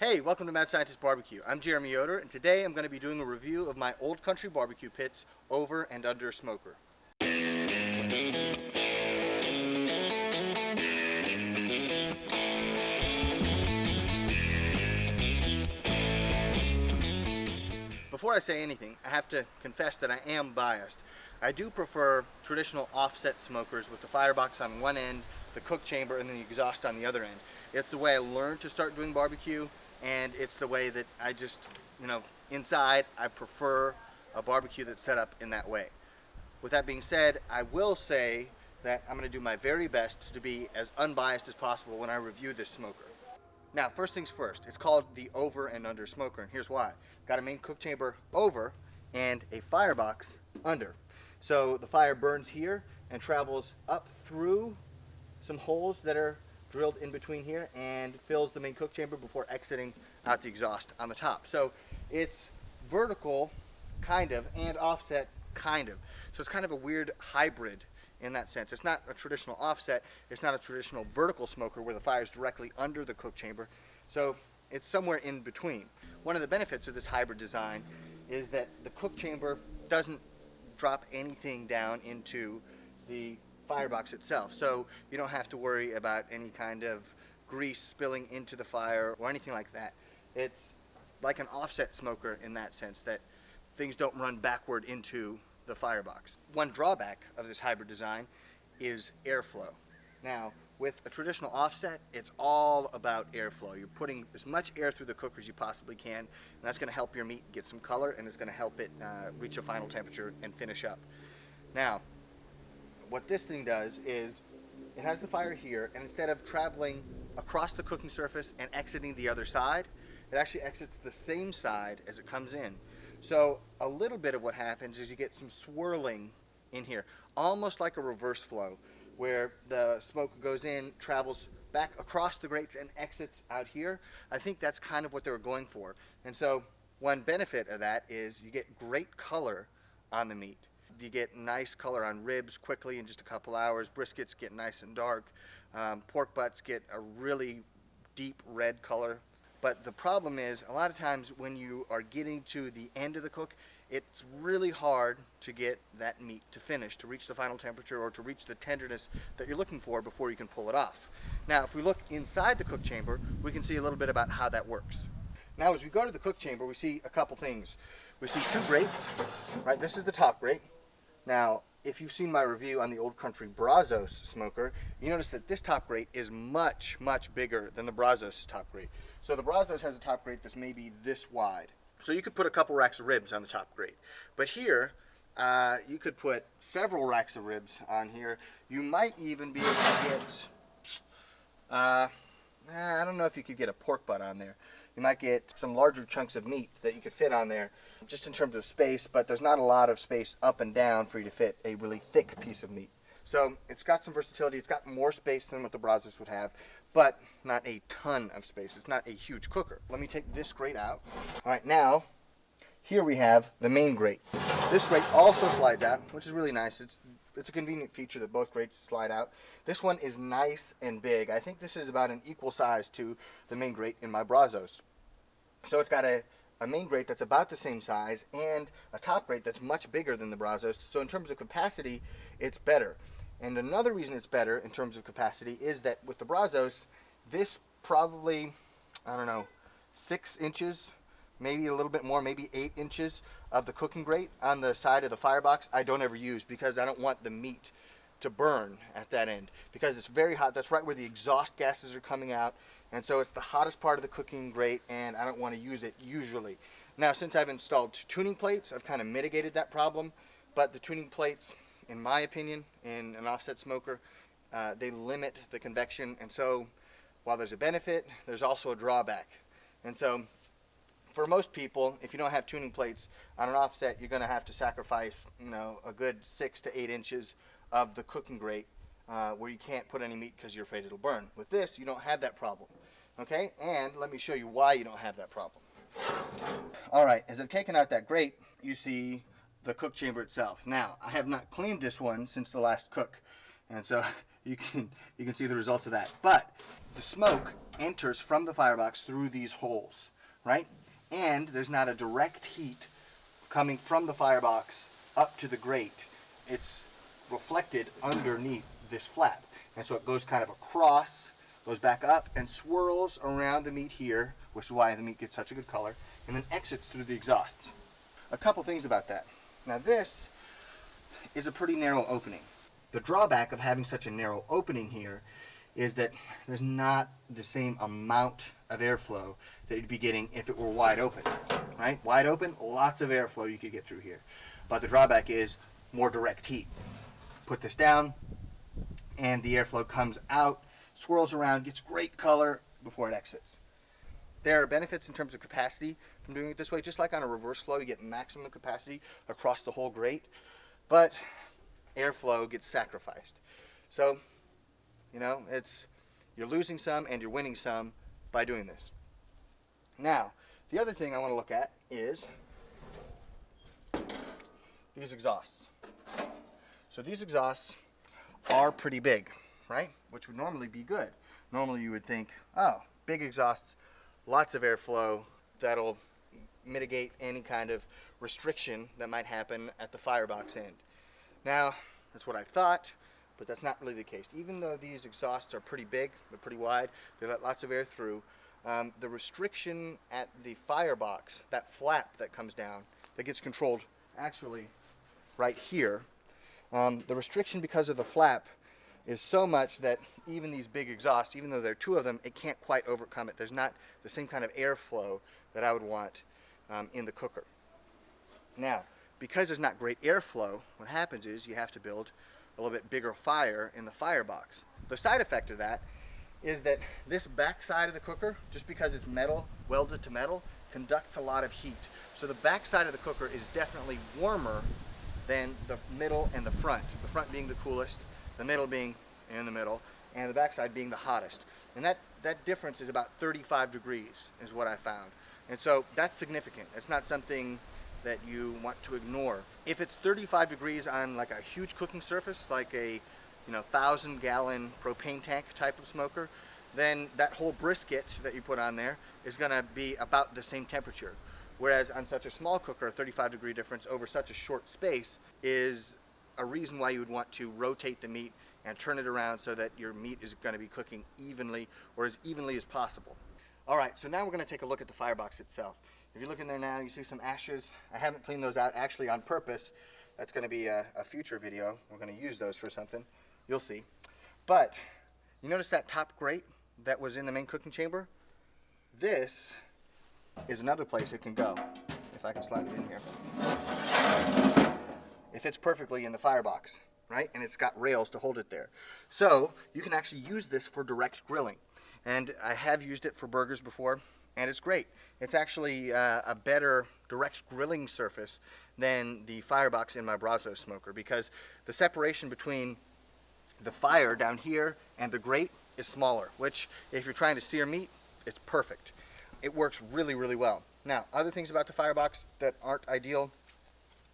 Hey, welcome to Mad Scientist Barbecue. I'm Jeremy Yoder, and today I'm going to be doing a review of my Old Country barbecue pits over and under a smoker. Before I say anything, I have to confess that I am biased. I do prefer traditional offset smokers with the firebox on one end, the cook chamber, and then the exhaust on the other end. It's the way I learned to start doing barbecue, and it's the way that I just, inside I prefer a barbecue that's set up in that way. With that being said, I will say that I'm going to do my very best to be as unbiased as possible when I review this smoker. Now, first things first, it's called the over and under smoker, and here's why. Got a main cook chamber over and a firebox under. So the fire burns here and travels up through some holes that are drilled in between here and fills the main cook chamber before exiting out the exhaust on the top. So it's vertical, kind of, and offset, kind of. So it's kind of a weird hybrid in that sense. It's not a traditional offset, it's not a traditional vertical smoker where the fire is directly under the cook chamber. So it's somewhere in between. One of the benefits of this hybrid design is that the cook chamber doesn't drop anything down into the firebox itself. So you don't have to worry about any kind of grease spilling into the fire or anything like that. It's like an offset smoker in that sense, that things don't run backward into the firebox. One drawback of this hybrid design is airflow. Now, with a traditional offset, it's all about airflow. You're putting as much air through the cooker as you possibly can, and that's going to help your meat get some color, and it's going to help it reach a final temperature and finish up. Now, what this thing does is it has the fire here, and instead of traveling across the cooking surface and exiting the other side, it actually exits the same side as it comes in. So a little bit of what happens is you get some swirling in here, almost like a reverse flow, where the smoke goes in, travels back across the grates and exits out here. I think that's kind of what they were going for. And so one benefit of that is you get great color on the meat. You get nice color on ribs quickly in just a couple hours. Briskets get nice and dark. Pork butts get a really deep red color. But the problem is, a lot of times when you are getting to the end of the cook, it's really hard to get that meat to finish, to reach the final temperature or to reach the tenderness that you're looking for before you can pull it off. Now, if we look inside the cook chamber, we can see a little bit about how that works. Now, as we go to the cook chamber, we see a couple things. We see two grates, right? This is the top grate. Now, if you've seen my review on the Old Country Brazos smoker, you notice that this top grate is much, much bigger than the Brazos top grate. So the Brazos has a top grate that's maybe this wide. So you could put a couple racks of ribs on the top grate. But here, you could put several racks of ribs on here. You might even be able to get, I don't know if you could get a pork butt on there. You might get some larger chunks of meat that you could fit on there, just in terms of space, but there's not a lot of space up and down for you to fit a really thick piece of meat. So it's got some versatility. It's got more space than what the Brazos would have, but not a ton of space. It's not a huge cooker. Let me take this grate out. All right, now, here we have the main grate. This grate also slides out, which is really nice. It's a convenient feature that both grates slide out. This one is nice and big. I think this is about an equal size to the main grate in my Brazos. So it's got a main grate that's about the same size and a top grate that's much bigger than the Brazos. So in terms of capacity, it's better. And another reason it's better in terms of capacity is that with the Brazos, this probably, 6 inches, maybe a little bit more, maybe 8 inches of the cooking grate on the side of the firebox I don't ever use, because I don't want the meat to burn at that end, because it's very hot. That's right where the exhaust gases are coming out, and so it's the hottest part of the cooking grate, and I don't want to use it usually. Now, since I've installed tuning plates, I've kind of mitigated that problem, but the tuning plates, in my opinion, in an offset smoker, they limit the convection, and so while there's a benefit, there's also a drawback. And so for most people, if you don't have tuning plates on an offset, you're going to have to sacrifice, a good 6 to 8 inches of the cooking grate where you can't put any meat because you're afraid it'll burn. With this, you don't have that problem. Okay, and let me show you why you don't have that problem. All right, as I've taken out that grate, you see the cook chamber itself. Now, I have not cleaned this one since the last cook, and so you can see the results of that. But the smoke enters from the firebox through these holes, right? And there's not a direct heat coming from the firebox up to the grate. It's reflected underneath this flap. And so it goes kind of across, goes back up, and swirls around the meat here, which is why the meat gets such a good color, and then exits through the exhausts. A couple things about that. Now this is a pretty narrow opening. The drawback of having such a narrow opening here is that there's not the same amount of airflow that you'd be getting if it were wide open, right? Wide open, lots of airflow you could get through here. But the drawback is more direct heat. Put this down, and the airflow comes out, swirls around, gets great color before it exits. There are benefits in terms of capacity from doing it this way. Just like on a reverse flow, you get maximum capacity across the whole grate, but airflow gets sacrificed. So, you know, you're losing some and you're winning some by doing this. Now, the other thing I want to look at is these exhausts. So these exhausts are pretty big, right? Which would normally be good. Normally you would think, oh, big exhausts, lots of airflow, that'll mitigate any kind of restriction that might happen at the firebox end. Now, that's what I thought, but that's not really the case. Even though these exhausts are pretty big, they're pretty wide, they let lots of air through, the restriction at the firebox, that flap that comes down, that gets controlled actually right here, the restriction because of the flap is so much that even these big exhausts, even though there are two of them, it can't quite overcome it. There's not the same kind of airflow that I would want in the cooker. Now, because there's not great airflow, what happens is you have to build a little bit bigger fire in the firebox. The side effect of that is that this back side of the cooker, just because it's metal, welded to metal, conducts a lot of heat. So the back side of the cooker is definitely warmer than the middle and the front being the coolest, the middle being in the middle, and the back side being the hottest. And that difference is about 35 degrees is what I found. And so that's significant. It's not something that you want to ignore. If it's 35 degrees on like a huge cooking surface, like a 1,000-gallon propane tank type of smoker, then that whole brisket that you put on there is gonna be about the same temperature. Whereas on such a small cooker, a 35-degree difference over such a short space is a reason why you would want to rotate the meat and turn it around so that your meat is gonna be cooking evenly, or as evenly as possible. All right, so now we're gonna take a look at the firebox itself. If you look in there now, you see some ashes. I haven't cleaned those out actually on purpose. That's gonna be a future video. We're gonna use those for something. You'll see. But you notice that top grate that was in the main cooking chamber? This is another place it can go. If I can slide it in here. It fits perfectly in the firebox, right? And it's got rails to hold it there. So you can actually use this for direct grilling. And I have used it for burgers before, and it's great. It's actually a better direct grilling surface than the firebox in my Brazos smoker, because the separation between the fire down here and the grate is smaller, which if you're trying to sear meat, it's perfect. It works really, really well. Now, other things about the firebox that aren't ideal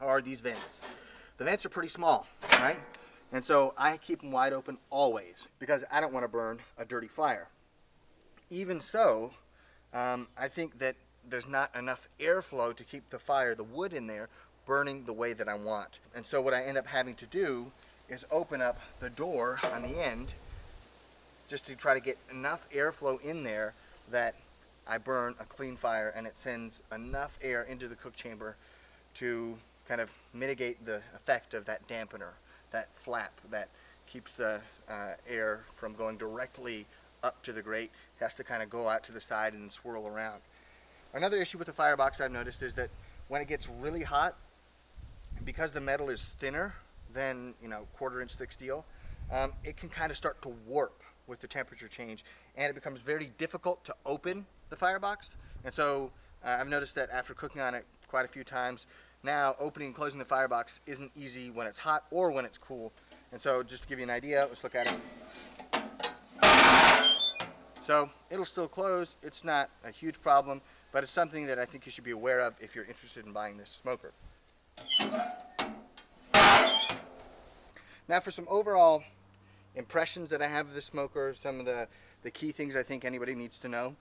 are these vents. The vents are pretty small, right? And so I keep them wide open always because I don't want to burn a dirty fire. Even so, I think that there's not enough airflow to keep the fire, the wood in there, burning the way that I want. And so what I end up having to do is open up the door on the end just to try to get enough airflow in there that I burn a clean fire, and it sends enough air into the cook chamber to kind of mitigate the effect of that dampener, that flap that keeps the air from going directly up to the grate. It has to kind of go out to the side and swirl around. Another issue with the firebox I've noticed is that when it gets really hot, because the metal is thinner than 1/4 inch thick steel, it can kind of start to warp with the temperature change, and it becomes very difficult to open the firebox. And so I've noticed that after cooking on it quite a few times, now opening and closing the firebox isn't easy when it's hot or when it's cool. And so just to give you an idea, let's look at it. So it'll still close. It's not a huge problem, but it's something that I think you should be aware of if you're interested in buying this smoker. Now for some overall impressions that I have of the smoker, some of the key things I think anybody needs to know.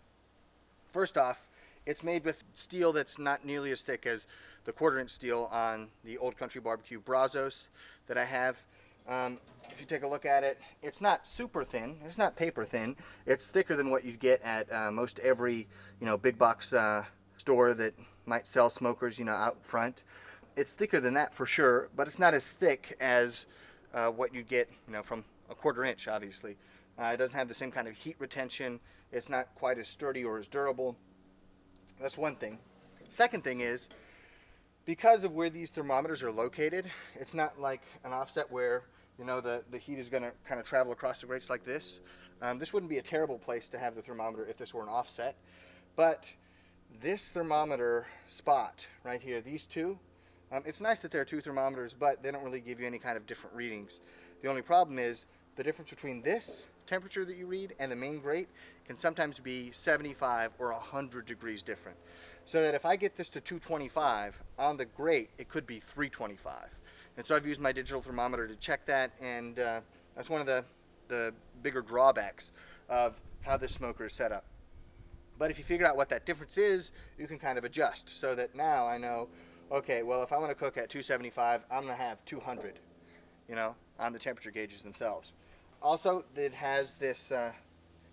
First off, it's made with steel that's not nearly as thick as the 1/4 inch steel on the Old Country Barbecue Brazos that I have. If you take a look at it, it's not super thin. It's not paper thin. It's thicker than what you'd get at most every big box store that might sell smokers out front. It's thicker than that for sure, but it's not as thick as what you get from a 1/4 inch, obviously. It doesn't have the same kind of heat retention. It's not quite as sturdy or as durable. That's one thing. Second thing is, because of where these thermometers are located, it's not like an offset where the heat is going to kind of travel across the grates like this. This wouldn't be a terrible place to have the thermometer if this were an offset, but this thermometer spot right here, these two, it's nice that there are two thermometers, but they don't really give you any kind of different readings. The only problem is the difference between this temperature that you read and the main grate can sometimes be 75 or 100 degrees different. So that if I get this to 225 on the grate, it could be 325. And so I've used my digital thermometer to check that, and that's one of the bigger drawbacks of how this smoker is set up. But if you figure out what that difference is, you can kind of adjust so that now I know, okay, well, if I want to cook at 275, I'm going to have 200, on the temperature gauges themselves. Also, it has this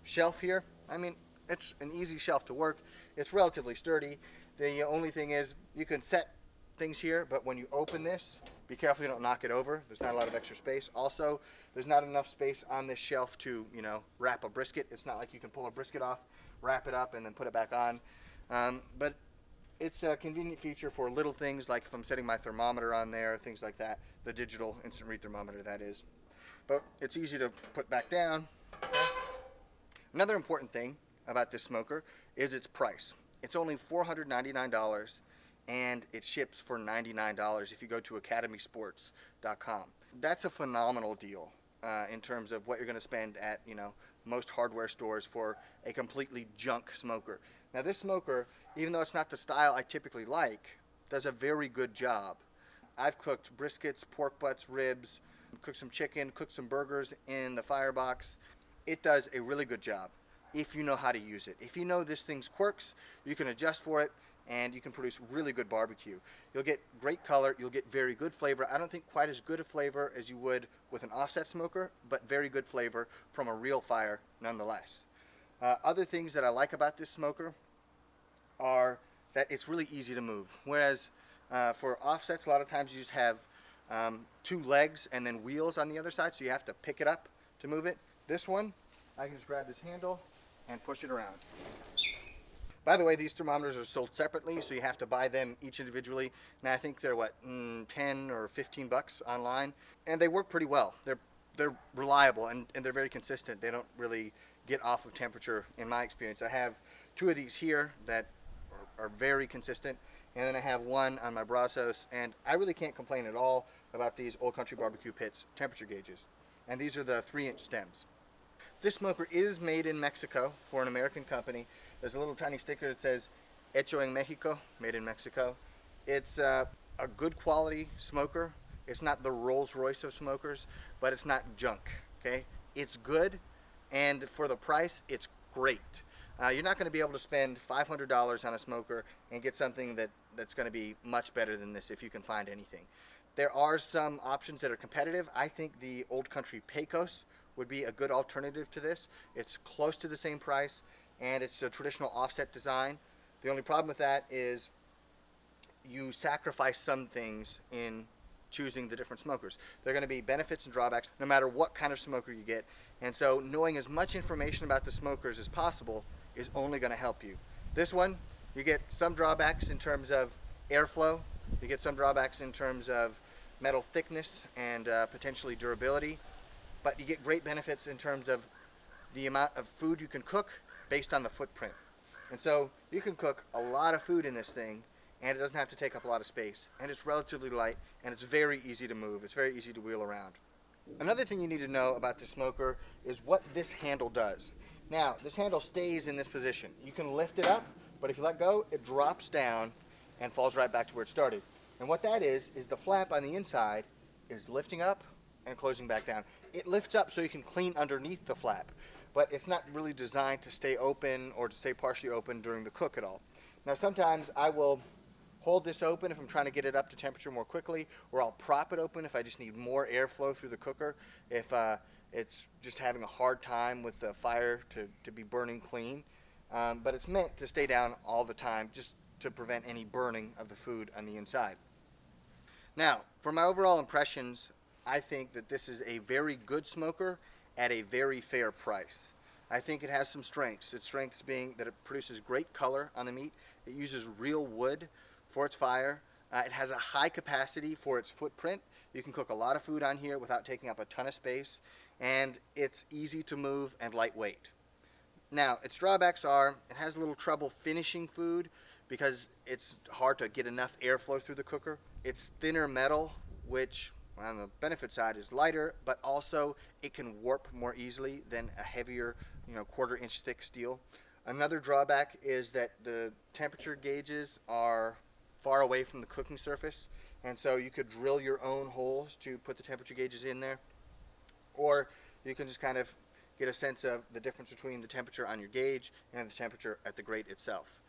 shelf here. I mean, it's an easy shelf to work. It's relatively sturdy. The only thing is you can set things here, but when you open this, be careful you don't knock it over. There's not a lot of extra space. Also, there's not enough space on this shelf to, wrap a brisket. It's not like you can pull a brisket off, wrap it up, and then put it back on. But it's a convenient feature for little things, like if I'm setting my thermometer on there, things like that. The digital instant read thermometer, that is. But it's easy to put back down. Another important thing about this smoker is its price. It's only $499, and it ships for $99 if you go to academysports.com. That's a phenomenal deal in terms of what you're going to spend at most hardware stores for a completely junk smoker. Now this smoker, even though it's not the style I typically like, does a very good job. I've cooked briskets, pork butts, ribs, cooked some chicken, cooked some burgers in the Firebox. It does a really good job if you know how to use it. If you know this thing's quirks, you can adjust for it, and you can produce really good barbecue. You'll get great color, you'll get very good flavor. I don't think quite as good a flavor as you would with an offset smoker, but very good flavor from a real fire nonetheless. Other things that I like about this smoker are that it's really easy to move. Whereas for offsets, a lot of times you just have two legs and then wheels on the other side, so you have to pick it up to move it. This one, I can just grab this handle and push it around. By the way, these thermometers are sold separately, so you have to buy them each individually. And I think they're 10 or 15 bucks online, and they work pretty well. They're reliable and they're very consistent. They don't really get off of temperature in my experience. I have two of these here that are very consistent, and then I have one on my Brazos, and I really can't complain at all about these Old Country Barbecue Pits temperature gauges. And these are the 3-inch stems. This smoker is made in Mexico for an American company. There's a little tiny sticker that says Hecho en Mexico, made in Mexico. It's a good quality smoker. It's not the Rolls Royce of smokers, but it's not junk, okay? It's good, and for the price, it's great. You're not going to be able to spend $500 on a smoker and get something that's going to be much better than this if you can find anything. There are some options that are competitive. I think the Old Country Pecos would be a good alternative to this. It's close to the same price, and it's a traditional offset design. The only problem with that is you sacrifice some things in choosing the different smokers. There are going to be benefits and drawbacks no matter what kind of smoker you get, and so knowing as much information about the smokers as possible is only going to help you. This one, you get some drawbacks in terms of airflow, you get some drawbacks in terms of metal thickness and potentially durability, but you get great benefits in terms of the amount of food you can cook based on the footprint. And so you can cook a lot of food in this thing, and it doesn't have to take up a lot of space, and it's relatively light, and it's very easy to move. It's very easy to wheel around. Another thing you need to know about the smoker is what this handle does. Now, this handle stays in this position. You can lift it up, but if you let go, it drops down and falls right back to where it started. And what that is the flap on the inside is lifting up and closing back down. It lifts up so you can clean underneath the flap, but it's not really designed to stay open or to stay partially open during the cook at all. Now sometimes I will hold this open if I'm trying to get it up to temperature more quickly, or I'll prop it open if I just need more airflow through the cooker, if it's just having a hard time with the fire to be burning clean. But it's meant to stay down all the time, just to prevent any burning of the food on the inside. Now, for my overall impressions, I think that this is a very good smoker at a very fair price. I think it has some strengths. Its strengths being that it produces great color on the meat. It uses real wood for its fire. It has a high capacity for its footprint. You can cook a lot of food on here without taking up a ton of space, and it's easy to move and lightweight. Now, its drawbacks are it has a little trouble finishing food because it's hard to get enough airflow through the cooker. It's thinner metal, which on the benefit side is lighter, but also it can warp more easily than a heavier, 1/4 inch thick steel. Another drawback is that the temperature gauges are far away from the cooking surface, and so you could drill your own holes to put the temperature gauges in there, or you can just kind of get a sense of the difference between the temperature on your gauge and the temperature at the grate itself.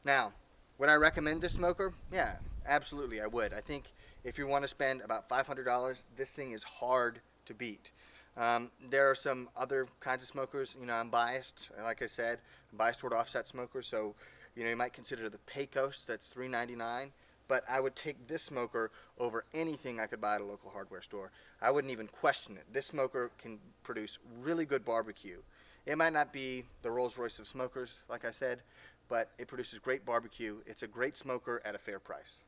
Now, would I recommend this smoker? Yeah, absolutely I would. I think if you want to spend about $500, this thing is hard to beat. There are some other kinds of smokers. I'm biased. Like I said, I'm biased toward offset smokers, so you might consider the Pecos, that's $3.99. But I would take this smoker over anything I could buy at a local hardware store. I wouldn't even question it. This smoker can produce really good barbecue. It might not be the Rolls Royce of smokers, like I said, but it produces great barbecue. It's a great smoker at a fair price.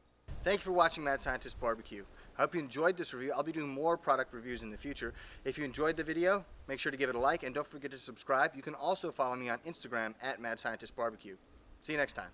Thank you for watching Mad Scientist Barbecue. I hope you enjoyed this review. I'll be doing more product reviews in the future. If you enjoyed the video, make sure to give it a like and don't forget to subscribe. You can also follow me on Instagram at Mad Scientist Barbecue. See you next time.